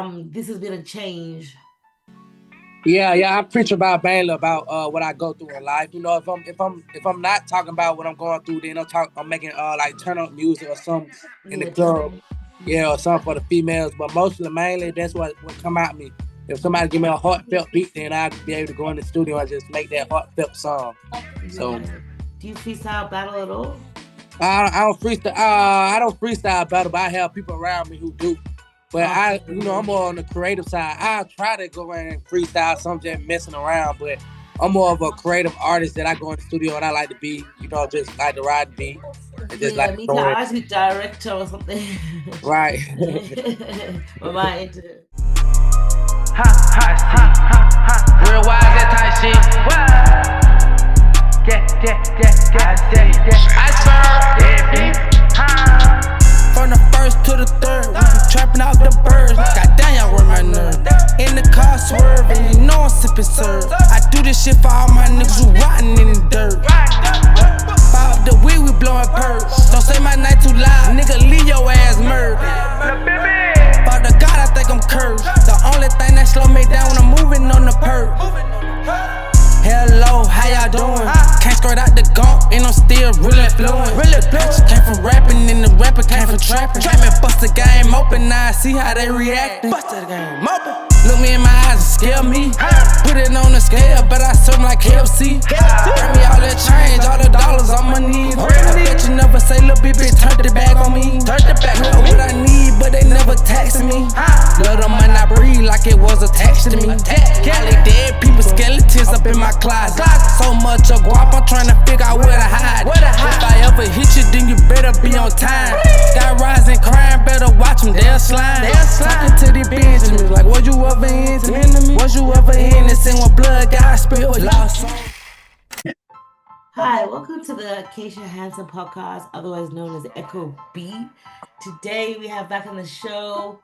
This has been a change. Yeah. I preach about mainly about what I go through in life. If I'm not talking about what I'm going through, then I'm making like turn up music or something in the Yeah, club. Yeah, or something for the females. But mostly mainly that's what come out me. If somebody give me a heartfelt beat, then I'll be able to go in the studio and just make that heartfelt song. So yeah. Do you freestyle battle at all? I don't freestyle. I don't freestyle battle, but I have people around me who do. But Okay. I'm more on the creative side. I try to go in and freestyle, some just messing around, but I'm more of a creative artist that I go in the studio and I like to be, just like to ride the beat and just like Yeah, to me too. throw it. I was with director or something. Right. But my into Real wise, that type shit. What? I swear, from the first to the third, we be trapping out the birds. Goddamn, y'all run my nerve. In the car swerving, you know I'm sipping serve. I do this shit for all my niggas who rotting in the dirt. Bob the weed, we blowing perks. Don't say my name too loud, nigga, leave your ass murdered. Father God, I think I'm cursed. The only thing that slow me down when I'm moving on the perk. Hello, how y'all doing? Can't skirt out the gump, and I'm still really fluent. Bitch came from rapping, and the rapper came from trapping. Try me bust the game open, now I see how they reacting. Bust the game open. Look me in my eyes and scare me. Put it on the scale, but I serve like KFC. Bring me all that change, all the dollars on my knees. I bet you never say, little BitBit, turn the back on me. Turn the back on what I need, but they never taxing me. Love the money I breathe like it was attached to me. All the dead people, skeletons up in my closet. So much of guap, I'm trying to figure out where to hide. If I ever hit you, then you better be on time. Sky rising, crying, better watch them, they'll slime. Talking to the Benjamins, like, was you ever into me? Was you ever innocent when blood got spilled? Lost. Hi, welcome to the Acacia Hansen podcast, otherwise known as Echo B. Today we have back on the show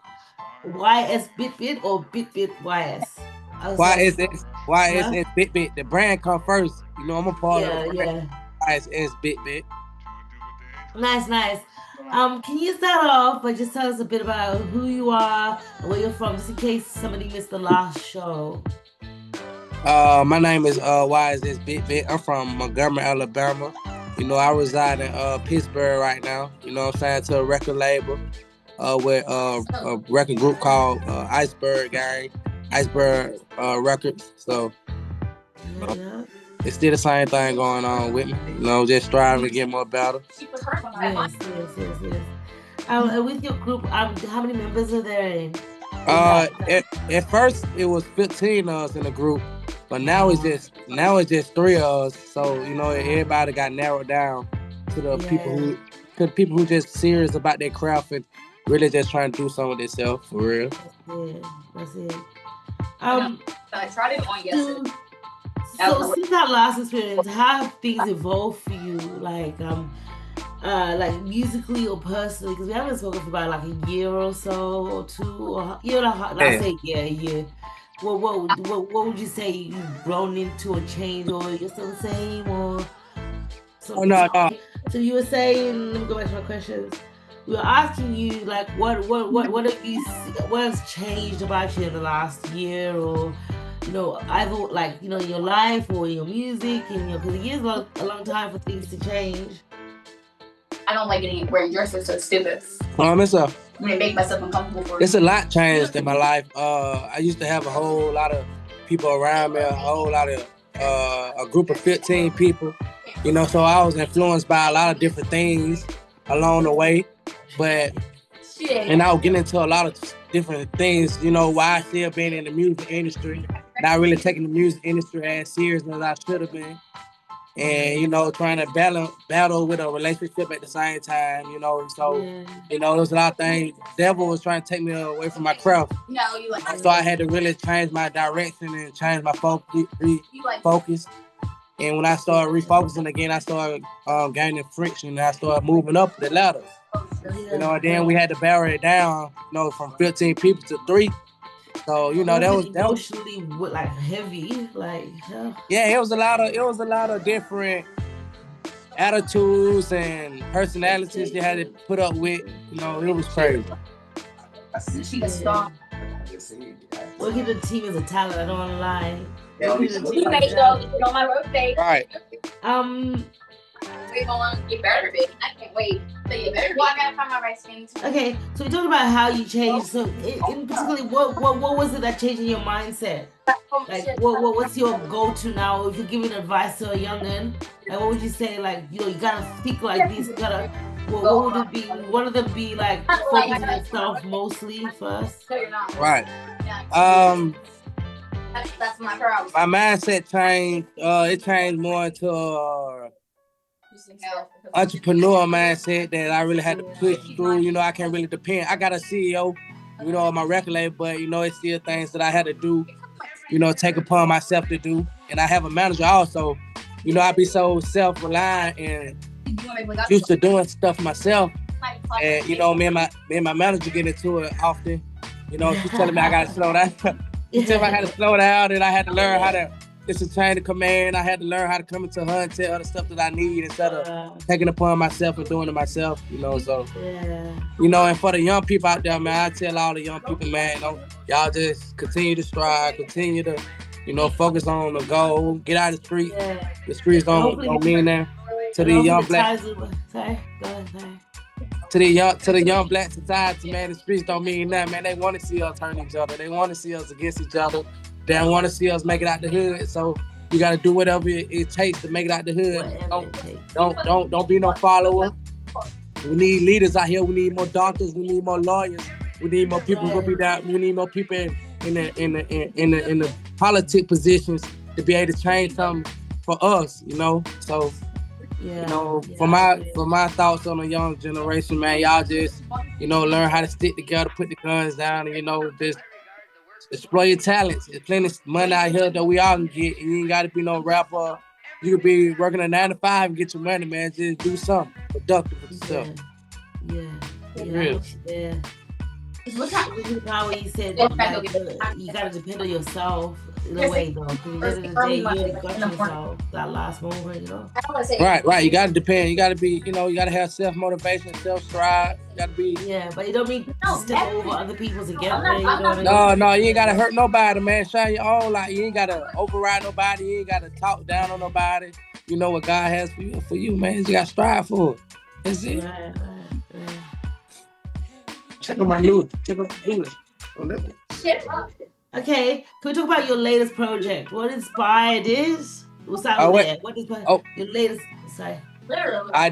Yss BitBit or BitBit YS. I was like, huh? YSS BitBit. The brand come first. I'm a part of the Yeah, brand. yeah. YSS BitBit. Nice, nice. Can you start off by just tell us a bit about who you are and where you're from, just in case somebody missed the last show? My name is YSS BitBit. I'm from Montgomery, Alabama. I reside in Pittsburgh right now. I'm signed to a record label with a record group called Iceberg Gang, Iceberg Records. So Yeah, yeah. it's still the same thing going on with me. Just striving to get more better. Yes, yes, yes, yes. And with your group, how many members are there in Uh, that? at first it was 15 of us in the group, but Oh, now it's just three of us. So everybody got narrowed down to the people yeah, who just serious about their craft and really just trying to do something with themselves for real. that's it. That's it. Um, so since that last experience, how have things evolved for you? Like musically or personally? Because we haven't spoken for about like a year or so, or two, or year and a half. I'll Yeah. say yeah, a year. What would you say you've grown into or changed, or you're still the same, or Oh something? no, no. So you were saying, let me go back to my questions. We were asking you like, what have what has changed about you in the last year, or either like in your life or in your music, and because a year's a long time for things to change. It's a lot changed in my life. I used to have a whole lot of people around me, a whole lot of a group of 15 people. So I was influenced by a lot of different things along the way. But and I was getting into a lot of different things, why I still being in the music industry, not really taking the music industry as serious as I should have been. And trying to battle with a relationship at the same time, so Yeah, there's a lot of things. Devil was trying to take me away from my craft, so I had to really change my direction and change my focus. And when I started refocusing again, I started gaining friction, and I started moving up the ladder. yeah. And then we had to barrel it down, from 15 people to three. So It must that have was been that was emotionally like heavy, like yeah, it was a lot of different attitudes and personalities they had to put up with. It was crazy. yeah. Working the team is a talent. I don't want to lie. You Working the team is made a sure talent. on my birthday. Right. We gonna get better, bitch. I can't wait. Well, I gotta find my right skin too. Okay, so we talked about how you changed. So, in particularly, what was it that changed in your mindset? Like, what's your go-to now? If you're giving advice to a youngin, like, what would you say? Like, you gotta speak like this. You gotta. What would it be? One of them be like focus on yourself mostly first. Right. That's my problem. My mindset changed. It changed more into entrepreneur mindset that I really had to push through. You know, I can't really depend. I got a CEO, on my record label, but it's still things that I had to do. Take upon myself to do, and I have a manager also. I be so self-reliant and used to doing stuff myself, and me and my manager get into it often. She's telling me I gotta slow down. She told me I had to slow down, and I had to learn how to. It's a chain of command. I had to learn how to come into her and tell her the stuff that I need instead of taking upon myself and doing it myself. So and for the young people out there, man, I tell all the young people, man, y'all just continue to strive, continue to, focus on the goal, get out of the street. The streets don't mean that to the young black. Sorry, go ahead. Sorry. To the young black society, man, the streets don't mean nothing, man. They want to see us turn each other. They want to see us against each other. They don't want to see us make it out the hood. So you got to do whatever it takes to make it out the hood. Don't be no follower. We need leaders out here. We need more doctors. We need more lawyers. We need more people who be down. We need more people in the politic positions to be able to change something for us. So. For my thoughts on the young generation, man, y'all just, learn how to stick together, put the guns down, and, just explore your talents. There's plenty of money out here that we all can get. You ain't got to be no rapper. You could be working a 9 to 5 and get your money, man. Just do something productive with yourself. Yeah. How you said you gotta depend on yourself in a way though. Because at the end of the day, you already got yourself that last moment, Right. You gotta depend. You gotta be, you gotta have self motivation, self strive. You gotta be. Yeah, but you don't mean to step over other people to get there. You know No, you ain't gotta hurt nobody, man. Shine your own light. You ain't gotta override nobody. You ain't gotta talk down on nobody. You know what God has for you, man. You gotta strive for it. That's it. Right. Check out my news. Okay, can we talk about your latest project? What inspired this? We'll start with that. What inspired your latest? Sorry.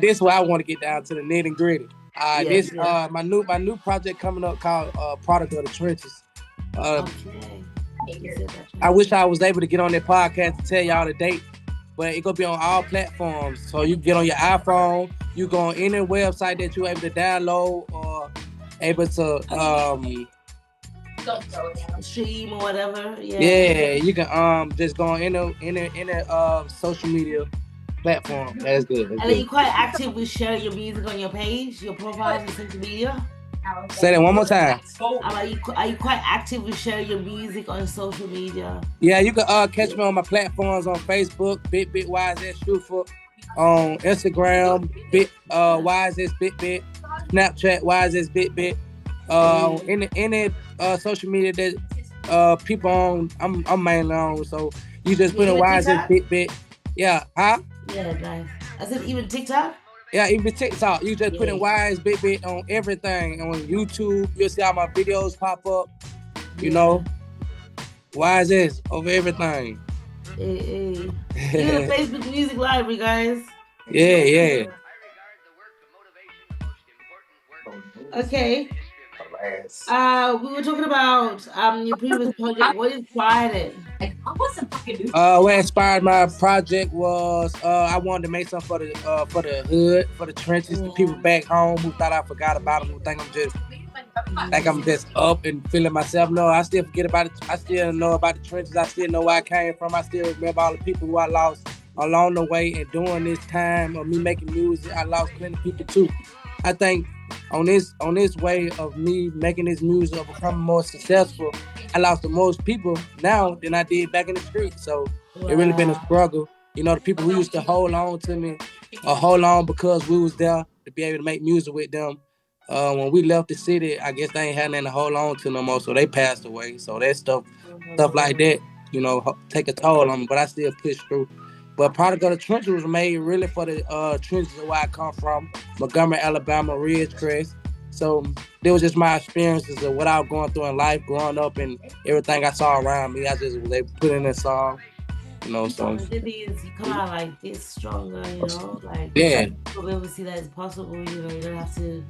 This is where I want to get down to the nitty gritty. My new project coming up called Product of the Trenches. Okay. I wish I was able to get on that podcast to tell y'all the date, but it's gonna be on all platforms. So you can get on your iPhone, you go on any website that you're able to download or able to stream or whatever. Yeah, you can just go on any social media platform. That's good. And are you quite active with sharing your music on your page, your profiles on social media? Say that one more time. Are you quite active with sharing your music on social media? Yeah, you can catch me on my platforms on Facebook, BitBit Yss Shooter, on Instagram, Yss BitBit, Snapchat Yss BitBit, any social media that people on, I'm mainly on. So you just put in Yss BitBit. Yeah, huh? Yeah, nice. I said even TikTok. Yeah, even TikTok. You just put in Yss BitBit on everything. On YouTube, you'll see all my videos pop up. You know, Yss over everything. Hey. You're the Facebook Music Library, guys. Yeah. Okay. We were talking about your previous project. What inspired it? What inspired my project was I wanted to make something for the hood, for the trenches, the people back home who thought I forgot about them, who think I'm just up and feeling myself. No, I still forget about it. I still know about the trenches. I still know where I came from. I still remember all the people who I lost along the way. And during this time of me making music, I lost plenty of people too. I think on this way of me making this music or becoming more successful, I lost the most people now than I did back in the street. So it really been a struggle. You know, the people who used to hold on to me or hold on because we was there to be able to make music with them. When we left the city, I guess they ain't had nothing to hold on to no more, so they passed away. So that stuff like that, take a toll on me. But I still push through. But Product of the Trenches was made really for the trenches of where I come from, Montgomery, Alabama, Ridgecrest. So it was just my experiences of what I was going through in life, growing up, and everything I saw around me. I just was able to put in a song, So The thing is, you come out like this stronger, like yeah, you'll be able to see that it's possible. You don't have to,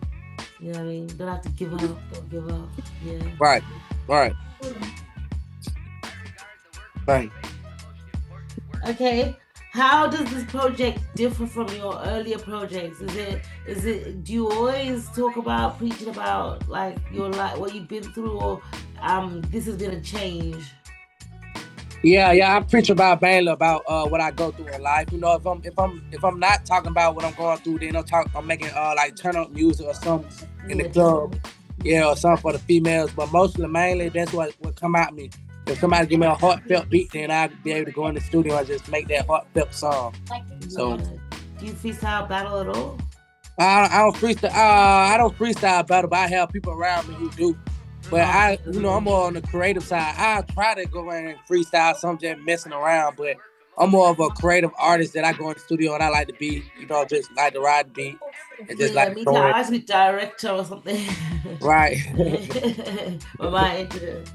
you know what I mean. Don't have to give up. Don't give up. Yeah. right, right, right. Okay. How does this project differ from your earlier projects? Do you always talk about preaching about like your life, what you've been through, or this has been a change? Yeah. I preach about mainly about what I go through in life. If I'm not talking about what I'm going through, then I'm making like turn up music or something in the Yeah, club. Yeah, or something for the females. But mostly mainly that's what come out me. If somebody give me a heartfelt beat, then I'll be able to go in the studio and just make that heartfelt song. So yeah. Do you freestyle battle at all? I don't freestyle. I don't freestyle battle, but I have people around me who do. But I'm more on the creative side. I try to go in and freestyle something, just messing around. But I'm more of a creative artist that I go in the studio and I like to be, just like to ride the beat and just Yeah, like to me too. throw I it. like to be director or something. Right. Or my interest.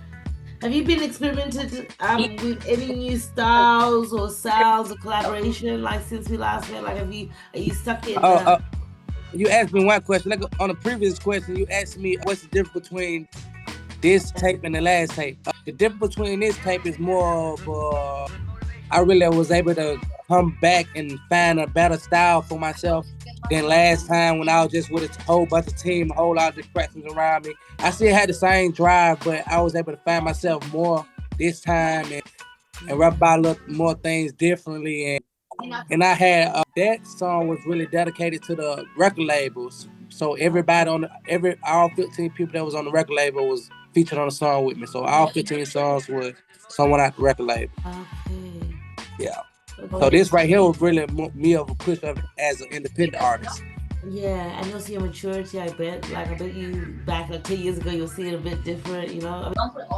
Have you been experimented with any new styles or sounds or collaboration like since we last met? Like, are you stuck in? uh, uh, you asked me one question. Like on the previous question, you asked me what's the difference between this tape and the last tape. The difference between this tape is more of I really was able to come back and find a better style for myself than last time when I was just with a whole bunch of team, a whole lot of distractions around me. I still had the same drive, but I was able to find myself more this time and rap about a little more things differently. And I had that song was really dedicated to the record labels. So everybody all 15 people that was on the record label was featured on the song with me. So all 15 songs was someone at the record label. Okay. Yeah. So Okay. this right here was really me of a push of as an independent artist. Yeah, and you'll see your maturity. I bet. Like, I bet you back like 10 years ago, you'll see it a bit different.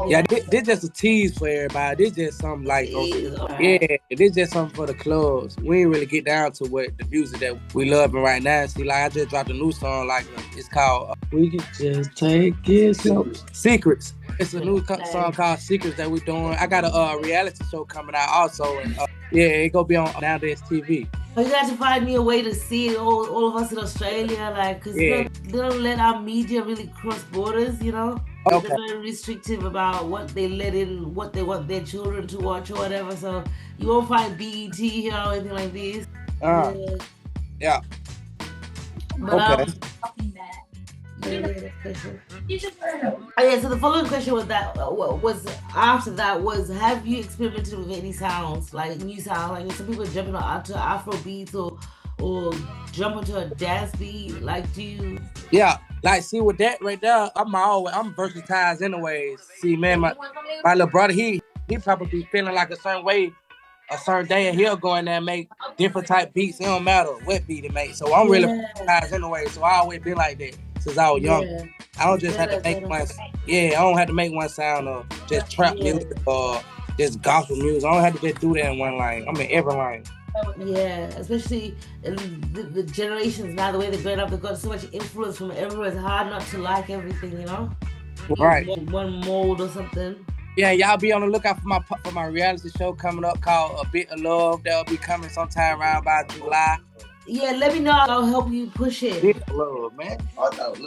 Yeah, this just a tease for everybody. This just something like, Jeez, all yeah, right. this just something for the clubs. We ain't really get down to what the music that we loving right now. See, like I just dropped a new song, like it's called "We Can Just Take It Slow." Secrets. It's a new song called Secrets that we're doing. I got a reality show coming out also, and yeah, it gonna be on Nowadays TV. But you got to find me a way to see it, all of us in Australia, like, because Yeah. they don't let our media really cross borders. Okay. They're very restrictive about what they let in, what they want their children to watch or whatever. So you won't find BET here or anything like this. Uh, Yeah. yeah. But Okay. yeah, so the following question was after that was, have you experimented with any sounds, like new sounds? Like some people jumping onto Afro beats or jump into a dance beat. Like, do you? Yeah, like see with that right there, I'm versatile anyways. See, man, my little brother, he probably be feeling like a certain way, a certain day, and he'll go in there and make different type beats. It don't matter what beat he make. So I'm really Yeah, versatile anyway. So I always been like that since I was young. yeah. I don't It's just have to better, make better. one. Yeah, I don't have to make one sound of just trap Yeah, music or just gospel music. I don't have to just do that in one line. I'm in every line. yeah. Especially in the generations now, the way they're growing up, they've got so much influence from everywhere. It's hard not to like everything. Right. One mold or something. Yeah, y'all be on the lookout for my reality show coming up called A Bit of Love. That'll be coming sometime around by July. Yeah, let me know. I'll help you push it. Bit of love, man. I thought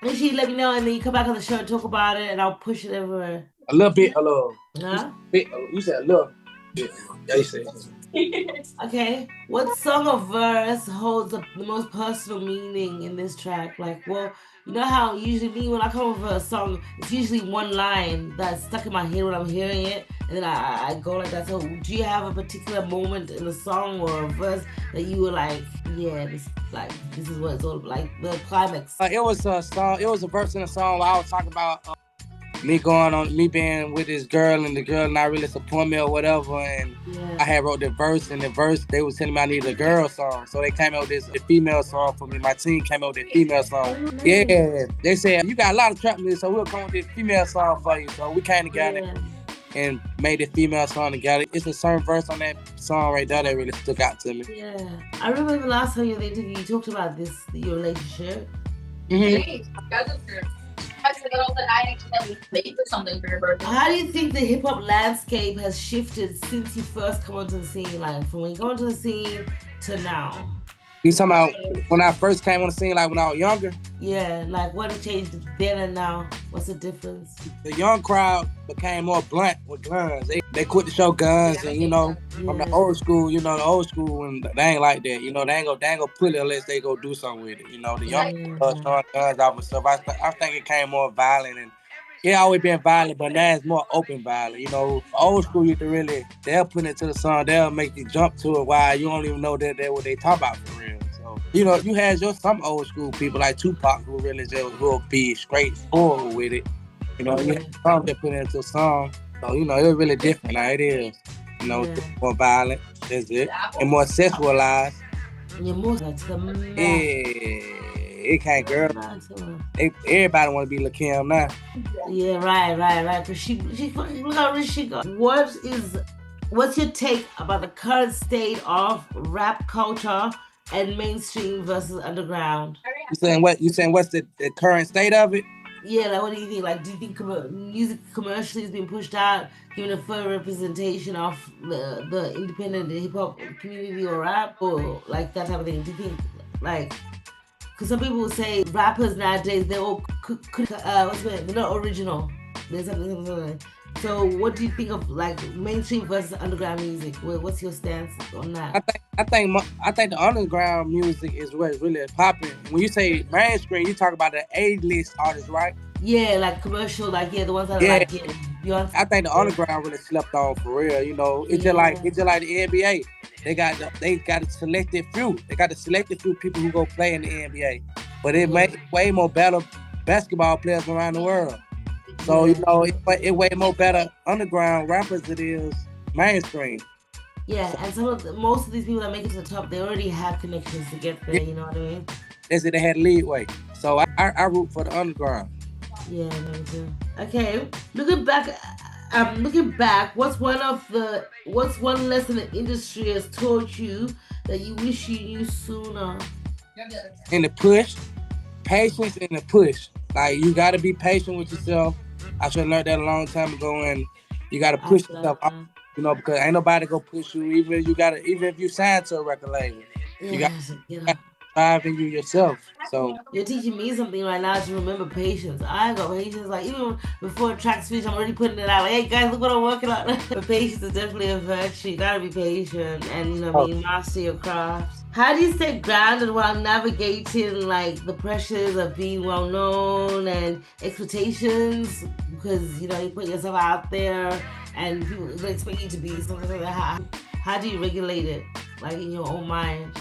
Make sure you let me know, and then you come back on the show and talk about it, and I'll push it everywhere. a little bit of love. Huh? You said a little bit. Yeah, you said. Okay. What song or verse holds the most personal meaning in this track? Like, well, you know how usually me when I come up with a song, it's usually one line that's stuck in my head when I'm hearing it, and then I go like that. So, do you have a particular moment in the song or a verse that you were like, yeah, this is what it's all like, the climax? It was a song. It was a verse in a song where I was talking about me being with this girl and the girl not really support me or whatever, and I had wrote the verse, and the verse they was telling me I needed a girl song, so they came out with this a female song for me. My team came out with a female song. Yeah, they said you got a lot of trap music, so we'll come with this female song for you. So we came together and made a female song together. It's a certain verse on that song right there that really stuck out to me. Yeah, I remember the last time you did interview, you talked about your relationship. How do you think the hip hop landscape has shifted since you first come onto the scene? Like from when you go onto the scene to now? You talking about when I first came on the scene, like when I was younger? Yeah, like what changed then and now? What's the difference? The young crowd became more blunt with guns. They quit to show guns, and from the old school, and they ain't like that. They ain't gonna put it unless they go do something with it. The young showing guns off and stuff. I think it came more violent, and it always been violent, but now it's more open violent. Old school used to really, they'll put it to the song, they'll make you jump to it while you don't even know that what they talk about for real. So, you had some old school people like Tupac who really just will be straightforward with it. You had some that put it into a song. So, it was really different. Now it is. More violent, that's it. And more sexualized. It can't, girl. Everybody want to be Lakim now. Yeah, right. Cause she look how rich she got. What's your take about the current state of rap culture and mainstream versus underground? You saying what? You saying what's the current state of it? Yeah, like what do you think? Like, do you think music commercially is being pushed out, given a further representation of the independent hip hop community or rap, or like that type of thing? Do you think like? Because some people will say rappers nowadays, they're all they're not original. There's something. So what do you think of like mainstream versus underground music? What's your stance on that? I think the underground music is what's really popping. When you say mainstream, you talk about the A-list artists, right? Yeah, like commercial, like the ones that are like Beyonce. I think the underground really slept on for real. It's just like the NBA. They got a selected few. They got the selected few people who go play in the NBA. But it made way more better basketball players around the world. So it way more better underground rappers than it is mainstream. Yeah, and most of these people that make it to the top, they already have connections to get there. You know what I mean? They said they had leadway. So I root for the underground. Yeah, me too. Okay, looking back, what's one lesson the industry has taught you that you wish you knew sooner? In the push, patience in the push. Like you gotta be patient with yourself. I should have learned that a long time ago, and you gotta push yourself out, because ain't nobody gonna push you. Even if you sign to a record label, you gotta drive in you yourself. So you're teaching me something right now to remember patience. I got patience. Like even before a track speech, I'm already putting it out. Like, hey guys, look what I'm working on. But patience is definitely a virtue. You gotta be patient and master your craft. How do you stay grounded while navigating like the pressures of being well known and expectations? Because you put yourself out there and people expect you to be something like that. How do you regulate it, like in your own mind?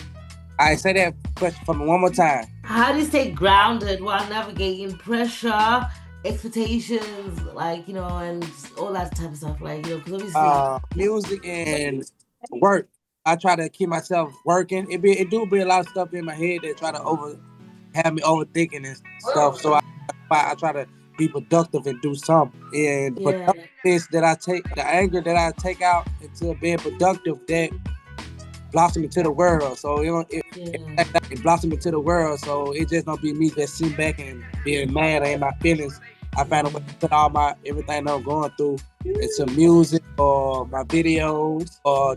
I say that question for me one more time. How do you stay grounded while navigating pressure, expectations, and all that type of stuff? Because obviously, music and work. I try to keep myself working. It do be a lot of stuff in my head that try to have me overthinking and stuff. So I try to be productive and do something. And productiveness that I take, the anger that I take out into being productive, that blossom into the world. So it blossom into the world. So it just don't be me just sitting back and being mad at my feelings. I find a way to put everything I'm going through into music or my videos or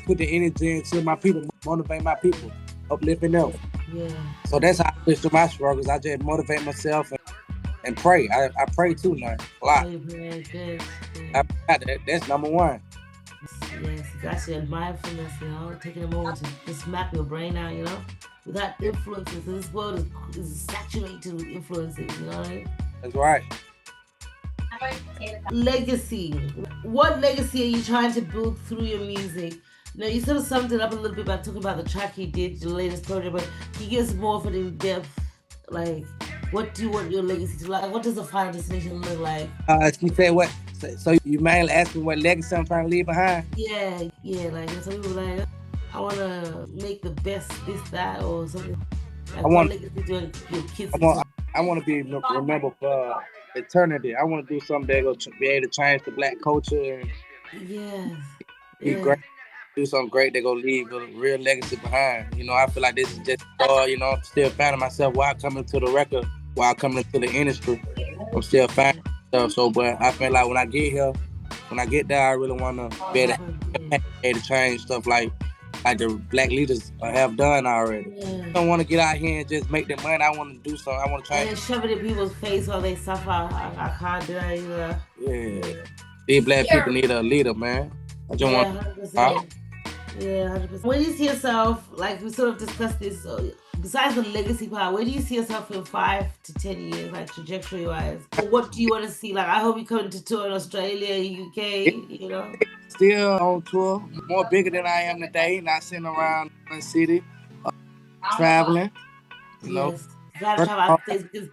put the energy into my people, motivate my people, uplifting them. Yeah. So that's how I push through my struggles. I just motivate myself and pray. I pray too now a lot. Good. That's number one. Yes, gotcha. And mindfulness, taking a moment to just map your brain out, without influences. This world is saturated with influences, you know what I mean? That's right. Legacy. What legacy are you trying to build through your music? You sort of summed it up a little bit by talking about the track you did, the latest project, but can you give us more of an in-depth, What do you want your legacy to like? What does the final destination look like? She said what? So you mainly asking what legacy I'm trying to leave behind? Yeah. Like some people like, I want to make the best this that or something. I Like what want, legacy do you want your kids I to? want, I want to be remembered for eternity. I want to do something that will be able to change the black culture and Yes. be Yeah. great. Do something great that gonna leave a real legacy behind. I feel like this is just I'm still finding myself while coming to the record, while coming into the industry. I'm still finding myself. So, but I feel like when I get here, when I get there, I really wanna be able to have impact, be able to change stuff like the black leaders have done already. Yeah. I don't want to get out here and just make the money. I want to do something. I want to And change. then shove it in people's face while they suffer. I can't do that either. Yeah, these black people need a leader, man. I just want. Yeah, 100%. Yeah, 100%. Where do you see yourself? Like we sort of discussed this. Besides the legacy part, where do you see yourself in 5 to 10 years, like trajectory wise? Or what do you want to see? Like, I hope you come to tour in Australia, UK. You know. Still on tour, more bigger than I am today. Not sitting around one city, traveling. You know, Yes, gotta working travel out hard. the states because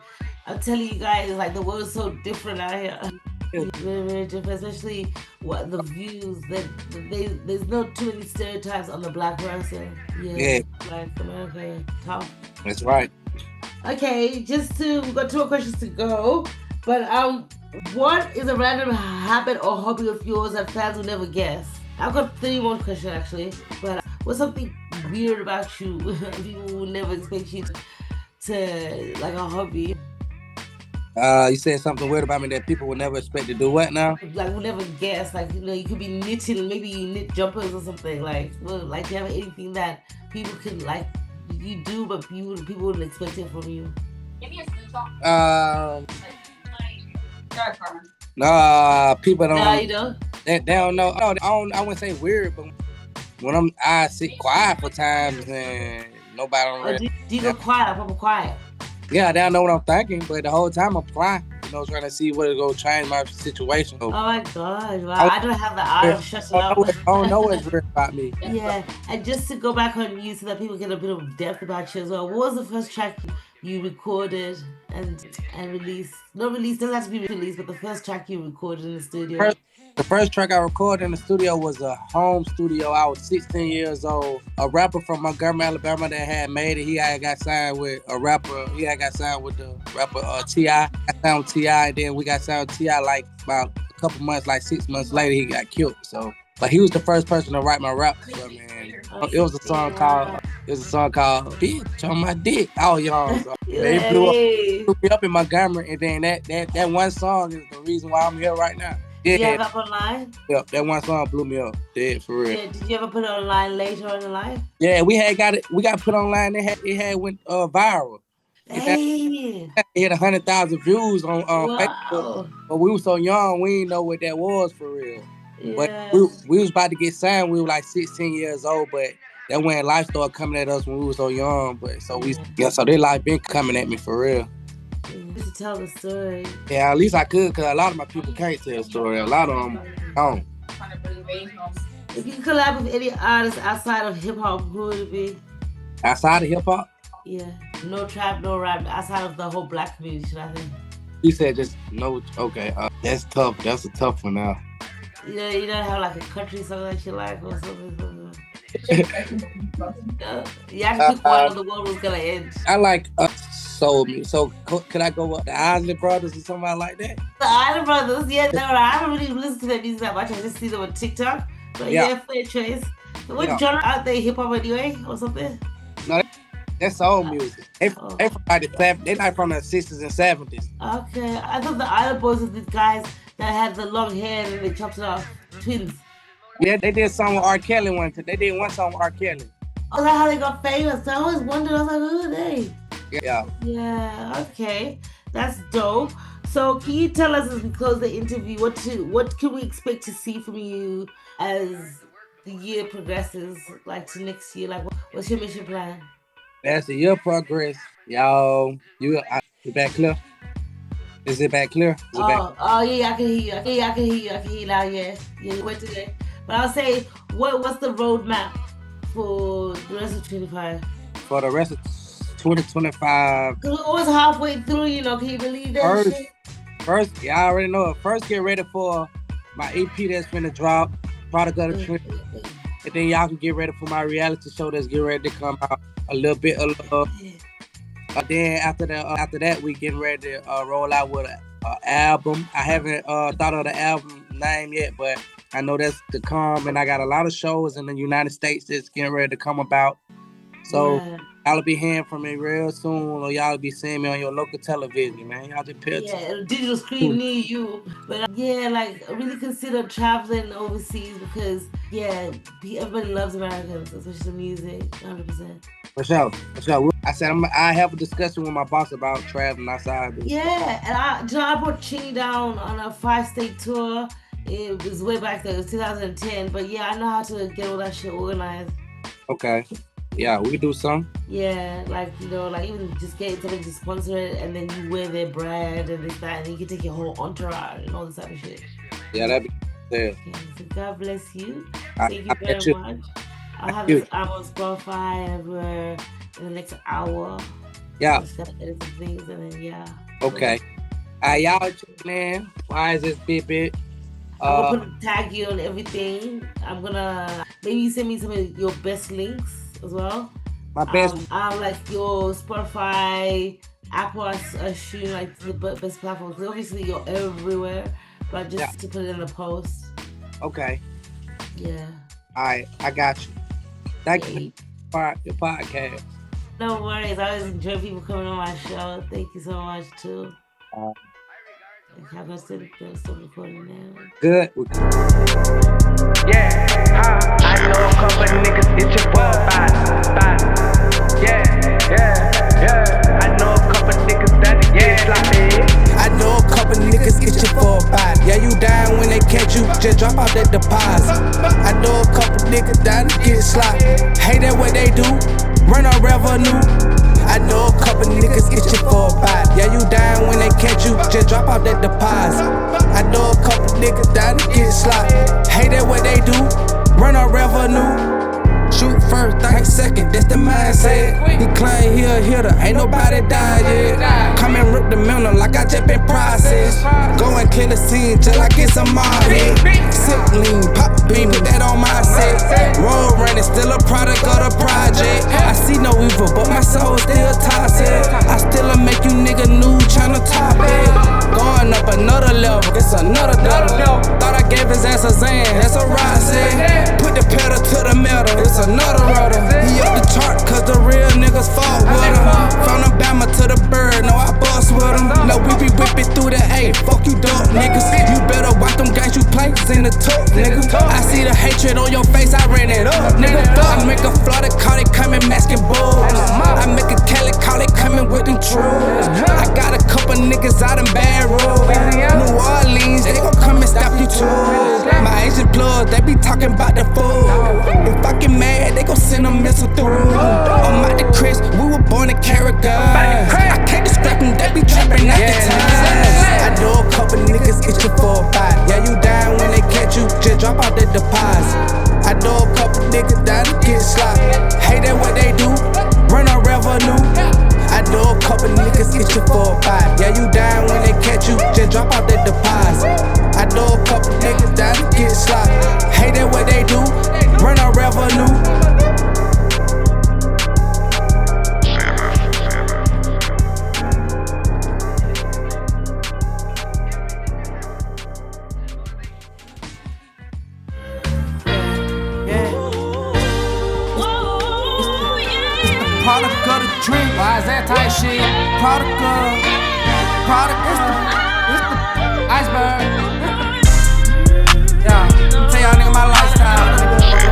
I'm telling you guys, like the world's so different out here. Very, very different, especially what the views that there's no too many stereotypes on the black person. Yeah, Yeah, like America, tough. that's right. Okay, we've got 2 more questions to go. But what is a random habit or hobby of yours that fans will never guess? I've got 3 more questions actually. But what's something weird about you people will never expect you to like a hobby? You said something weird about me that people would never expect to do. What now? Like we'll never guess. Like you could be knitting, maybe you knit jumpers or something. Like like do you have anything that people can like you do, but people wouldn't expect it from you? Um, nah, people No, don't. you don't. They don't know. No, I wouldn't say weird, but when I sit quiet for times and nobody don't Or really. do you go quiet? I'm proper quiet. Yeah, they don't know what I'm thinking, but the whole time I'm quiet. Trying to see what it go change my situation. Oh my gosh! Wow, I I don't have the art of shutting up. don't know what's weird about me. Yeah, and just to go back on you so that people get a bit of depth about you as well. What was the first track you recorded and released? Not released, doesn't have to be released, but the first track you recorded in the studio. The first track I recorded in the studio was a home studio. I was 16 years old. A rapper from Montgomery, Alabama that had made it. He had got signed with a rapper. He had got signed with the rapper T.I. I signed with T.I. and then we got signed with T.I. like about a couple months, like 6 months later, he got killed. So, but he was the first person to write my rap for me. It was a song called "Bitch on My Dick." I was young, so it blew me up in Montgomery, and then that one song is the reason why I'm here right now. Yeah. Did you have that online? Yeah, that one song blew me up. Dead for real. Yeah, did you ever put it online later on in life? Yeah, we got put online. It had went viral. Hey. It hit 100,000 views on Wow. Facebook. But we were so young, we didn't know what that was for real. Yeah. But we was about to get signed. We were like 16 years old, but that when life started coming at us when we were so young. But so so their life been coming at me for real. To tell the story. Yeah, at least I could, because a lot of my people can't tell a story. A lot of them don't. If you could collab with any artist outside of hip hop, who would it be? Outside of hip hop? Yeah. No trap, no rap. Outside of the whole black community, should I think? You said just no. Okay, that's tough. That's a tough one now. You don't have like a country song that you like or something. You have to pick one or the world was gonna end. I like soul music. So could I go up the Isley Brothers or somebody like that? The Isley Brothers, yeah. No, I haven't really listened to their music that much. I just see them on TikTok. But yeah, fair choice. So what genre out there? Hip hop anyway, or something? No, that's soul music. They from like they're not from the 60s and 70s. Okay, I thought the Island Boys were these guys that had the long hair and they chopped it off. Twins. Yeah, they did a song with R. Kelly one time. They did one song with R. Kelly. Oh, that's how they got famous. I always wondered. I was like, who are they? Yeah. Yeah. Okay, that's dope. So, can you tell us as we close the interview, what can we expect to see from you as the year progresses, like to next year? Like, what's your mission plan? As the year progress, y'all, is back clear? Is it back clear? Oh yeah, I can hear you. I can hear you now. Yeah. Wait today. But I'll say, what's the roadmap for the rest of 25? For the rest of 2025. Cause we're always halfway through, can you believe that First, shit? first, yeah, I already know it. First, get ready for my EP that's finna drop, Product of the Trend. And then y'all can get ready for my reality show that's getting ready to come out. A little bit of love. Then after that, we getting ready to roll out with an album. I haven't thought of the album name yet, but I know that's to come. And I got a lot of shows in the United States that's getting ready to come about. So y'all be hearing from me real soon, or y'all be seeing me on your local television, man. Y'all just pay attention. Yeah, a digital screen near you. But yeah, like really consider traveling overseas because everybody loves Americans, especially the music, 100%. For sure. I said I have a discussion with my boss about traveling outside. Yeah, and I brought Chingy down on a 5-state tour. It was way back there, it was 2010. But yeah, I know how to get all that shit organized. Okay. Yeah, we do some. Yeah, like even just getting somebody to sponsor it, and then you wear their brand and this that, and then you can take your whole entourage and all this type of shit. Yeah, that'd be there. Okay, so God bless you. Thank you very much. I'll have this album on Spotify everywhere in the next hour. Yeah. Just gotta edit some things and then Okay. Y'all tune in. Yss BitBit. I'm gonna tag you on everything. I'm gonna maybe send me some of your best links as well. My best. Like your Spotify, Apple, I assume like the best platforms. Obviously, you're everywhere, but just to put it in a post. Okay. Yeah. All right, I got you. Thank you for your podcast. No worries. I always enjoy people coming on my show. Thank you so much too. Have I still recording now? Good. Yeah, I know a couple niggas itching for a body. Yeah. I know a couple niggas that get sloppy. I know a couple niggas itching for a body. Yeah, you down when they catch you, just drop out that deposit. I know a couple niggas that get sloppy. Hate that what they do, run a revenue. I know a couple niggas itching for a bite. Yeah, you down when they catch you, just drop out that deposit. I know a couple niggas that get sloppy. Hate that what they do, run a revenue. Shoot first, think second, that's the mindset. He claim he a hitter, ain't nobody died yet. Come and rip the middle like I just been processed. Go and kill the scene till I get some money. Sip lean, pop bean, put that on my set. Road running, still a product of the project. I see no evil, but my soul still toxic. I still make you nigga new, tryna top it. Going up another level, it's another double. Thought I gave his ass a Zan, that's a rising. Put the pedal to the metal, it's another rudder. He up the chart, cause the real niggas fought with him. From the Bama to the bird, no I bust with him. No, we be whipping through the A, fuck you dope niggas. You better watch them guys you play, in the talk, nigga. I see the hatred on your face, I ran it up, nigga. I make a Florida call it coming masking bulls. I make a Cali call it coming with them truths. I got a couple niggas out in bad road. New Orleans, they gon' come and stop you too. My Asian plugs, they be talking about the food. If I get mad, they gon' send a missile through. I'm out the Chris, we were born to carry guns. I can't describe them, they be trapping at the time. I know a couple niggas itching for a bite. Yeah, you down when they catch you, just drop out the deposit. I know a couple niggas that get sloppy. Hate that what they do, run a revenue. I know a couple niggas itching for a bite. Yeah, you down when they catch you, just drop out the deposit. I know a couple niggas that get sloppy. Hate that what they do, run a revenue. Product of the drink, why is that type shit? Product, it's the iceberg. Yeah, tell y'all nigga my lifestyle,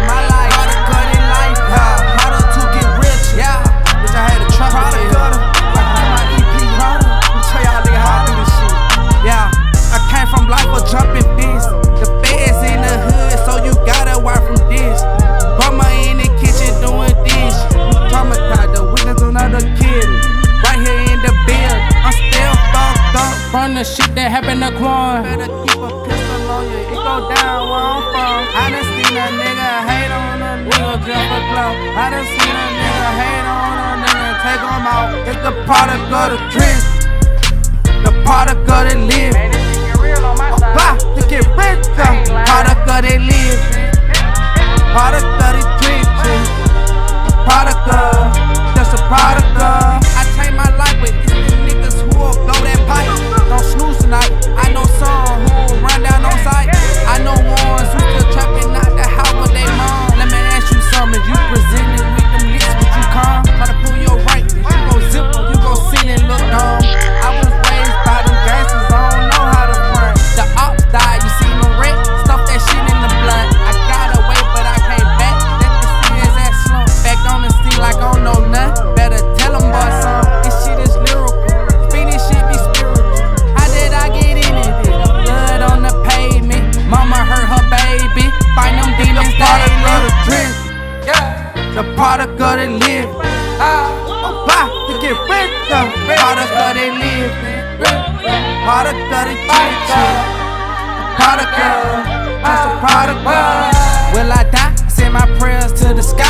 my life. Product of the life, product to get rich, yeah. Bitch, I had a truck. Product of my EP, product. Tell y'all nigga how I do this shit. Yeah, I came from life of jumping fish. The feds in the hood, so you gotta work from this. Mama in the kitchen doing this. Traumatized, the witness another kid. Right here in the bed, I'm still fucked up from the shit that happened to Quan. Better keep a pistol on you, it go down where I'm from. I done seen a nigga hate on a nigga just for clout. I done seen a nigga hate on a nigga and take him out. It's the product of the tricks, the product of the live. Apply to get rich, product of they live. Product of the tricks, product of, just a product of. I change my life with these niggas who will blow that pipe. Don't snooze tonight. I know some who will run down on sight. I know ones who still trapping out the house with they mom. Let me ask you something. You presented with them lips, would you come? Try to prove your right. You go zip, you go sin and look dumb. I was raised by them gangsters. I don't know how to front. The ops died. You seen them wreck. Stuff that shit in the blood. I got away, but I came back. Let the sins that slump. Back on the scene like I don't know nothing. Better tell them boy some. This shit is lyrical. Speak this shit be spiritual. How did I get in it? Blood on the pavement. Mama hurt her baby. Find them demons daily. The tricks, the product of the live. Apply to get rich. Product of they live. Product of the tricks. Product of, just a product of. Will I die? Send my prayers to the sky.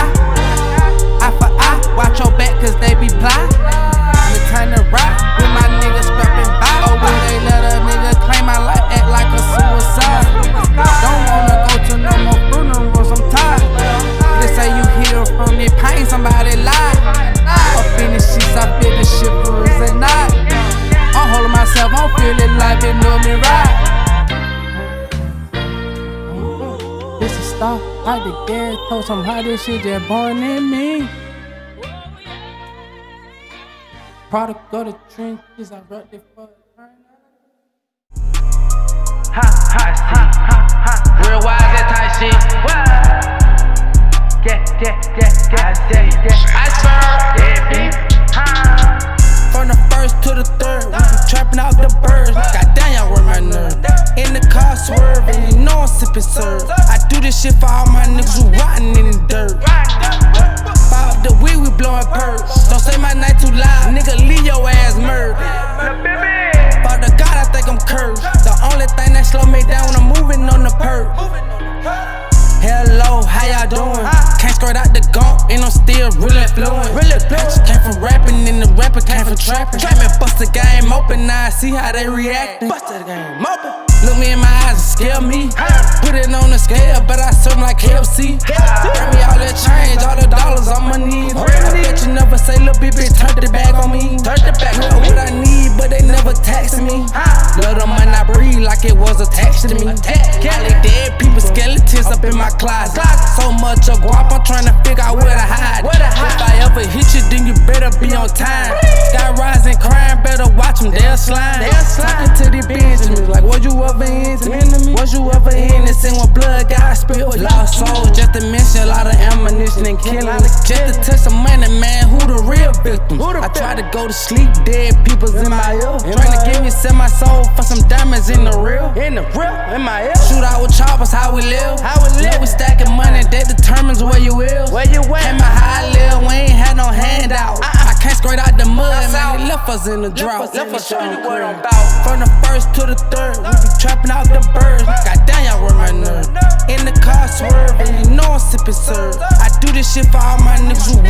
Eye for eye, watch your back cause they be blind. Me turn to right with my niggas scrapping by. Or will they let a nigga claim my life, act like a suicide? Don't wanna go to no more funerals, I'm tired. They say you heal from your pain, somebody lied. Up in the sheets, I feel the shivers at night. I'm holding myself, I'm feeling like they know me right. This is stuff like the gas, told some how this shit just born in me. Product of the trenches, I wrote it for Real wise, that type shit. I swear, from the first to the third, we be trapping out the birds. Goddamn, y'all run my nerve. In the car swerving, you know I'm sipping serve. I do this shit for all my niggas who rotting in the dirt. Fire up the weed, we blowing purse. Don't say my night too loud, nigga, leave your ass murdered. Father God, I think I'm cursed. The only thing that slow me down when I'm moving on the perk. Hello, how y'all doing? Can't skirt out the gump, and I'm still really fluent. Came from rapping, and the rapper came from trapping. Came and bust the game open, now I see how they reacting. Bust the game open. Look me in my eyes and scare me. Put it on the scale, but I serve 'em like KFC. Bring me all that change, all the dollars on my knees. I bet you never say, little BitBit, turn the bag on me. Know what I need, but they never taxing me. Love the money I breathe like it was attached to me. All the dead people, skeletons up in my closet. So much of guap, I'm trying to figure out where to hide. If I ever hit you, then you better be on time. Sky rising, crime, better watch them, they'll slime. Talking to the Benjamins, like, was you ever into me? Was you ever innocent when blood got spilled? Lost souls, just to mention a lot of ammunition and killing. Just to touch some money, man, who the real victims? I try to go to sleep, dead people's in my ear. Trying to give me sell my soul for some diamonds in the real. In my ear. Shoot out with choppers, how we live. We stacking money, that determines where you is. Came out how I live, we ain't had no handout. I can't scrape out the mud, man, they left us in the drought. Let me show you what I'm about. From the first to the third, we be trapping out the birds. Goddamn, y'all run my nerve. In the car swerving, you know I'm sipping serve. I do this shit for all my niggas who